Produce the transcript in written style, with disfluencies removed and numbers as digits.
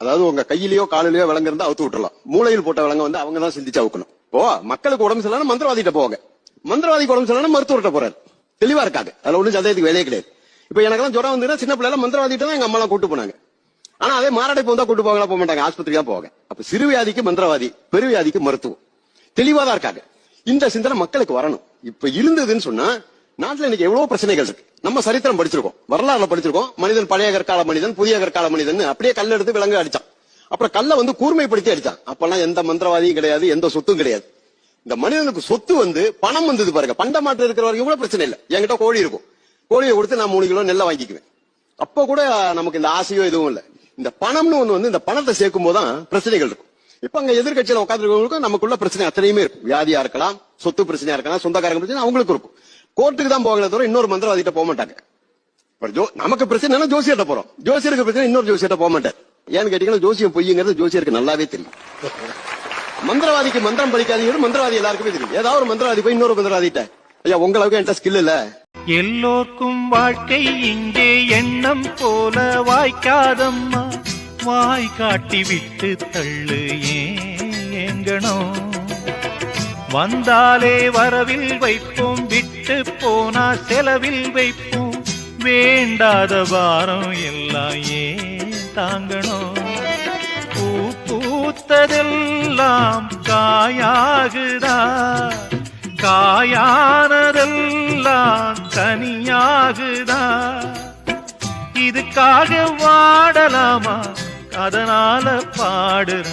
அதாவது உங்க கையிலயோ காலிலயோ விலங்கு இருந்தா அவுத்து விட்டுறலாம். மூளையில் போட்ட விலங்கு வந்து அவங்க தான் சிந்திச்சு அவுக்கணும். இப்போ மக்களுக்கு உடம்பு சரியில்லைன்னா மந்திரவாதிட்ட போவாங்க, மந்திரவாதிக்கு உடம்பு சரியில்லைன்னா மருத்துவர்கிட்ட போறாரு. தெளிவா இருக்காங்க, அதுல ஒண்ணும் சந்தேகத்துக்கு வேலையே கிடையாது. இப்ப எனக்கெல்லாம் ஜுரம் வந்துன்னா சின்ன பிள்ளைல மந்திரவாதிட்ட தான் எங்க அம்மா எல்லாம் கூட்டு போனாங்க. ஆனா அதே மாரடைப்பு வந்தா கூட்டு போக மாட்டாங்க, ஆஸ்பத்திரியா போவாங்க. அப்ப சிறு வியாதிக்கு மந்திரவாதி, பெருவியாதிக்கு மருத்துவம். தெளிவாதான் இருக்காங்க. இந்த சிந்தனை மக்களுக்கு வரணும். இப்ப இருந்ததுன்னு சொன்னா நாட்டுல இன்னைக்கு எவ்வளவு பிரச்சனைகள் இருக்கு. நம்ம சரித்திரம் படிச்சிருக்கோம், வரலாறுல படிச்சிருக்கோம். மனிதன் பழைய கற்கால மனிதன், புதிய கற்கால மனிதன், அப்படியே கல் எடுத்து விலங்கு அடிச்சான். அப்புறம் கல்ல வந்து கூர்மைப்படுத்தி அடிச்சான். அப்பெல்லாம் எந்த மந்திரவாதியும் கிடையாது, எந்த சொத்தும் கிடையாது. இந்த மனிதனுக்கு சொத்து வந்து பணம் வந்தது பாருங்க. பண்டமாற்று இருக்கிற வரைக்கும் கூட பிரச்சனை இல்லை. என்கிட்ட கோழி இருக்கும், கோழியை கொடுத்து நான் 3 கிலோ நெல்லை வாங்கிக்குவேன். அப்ப கூட நமக்கு இந்த ஆசையோ எதுவும் இல்லை. இந்த பணம்னு ஒண்ணு வந்து இந்த பணத்தை சேர்க்கும் போதுதான் பிரச்சனைகள் இருக்கும். இப்ப அங்க எதிர்கட்சியில உட்காந்துருக்கவங்களுக்கும் நமக்குள்ள பிரச்சனை அத்தனையுமே இருக்கும். வியாதியா இருக்கலாம், சொத்து பிரச்சனையா இருக்கலாம், சொந்தக்காரங்க பிரச்சனை அவங்களுக்கு இருக்கும். கோர்ட்டுக்கு தான் போகல தவிர இன்னொரு மந்திரவாதிட்ட போக மாட்டாங்க. நமக்கு பிரச்சனை ஜோசியர்ட்ட போறோம், ஜோசியருக்கு பிரச்சனை இன்னொரு ஜோசியர்ட்ட போக மாட்டார். ஏன்னு கேட்டீங்கன்னா ஜோசியம் பொய்யுங்கிறது ஜோசியருக்கு நல்லாவே தெரியும். மந்திரவாதிக்கு மந்திரம் படிக்காதீங்க, மந்திரவாதி எல்லாருக்குமே தெரியும். ஏதாவது ஒரு மந்திரவாதி போய் இன்னொரு மந்திரவாதிட்ட, ஐயா உங்களுக்கு என்கிட்ட ஸ்கில் இல்ல. எல்லோர்க்கும் வாழ்க்கை இங்கே எண்ணம் போல வாய்க்காதம்மா, வாய் காட்டி விட்டு தள்ளு ஏங்கணும். வந்தாலே வரவில் வைப்போம், விட்டு போனா செலவில் வைப்போம். வேண்டாத பாரம் எல்லாம் ஏன் தாங்கணும். பூ பூத்ததெல்லாம் காயாகுதா, காயானதெல்லாம் தனியாகுதா. இதுக்காக வாடலாமா, அதனால பாடுற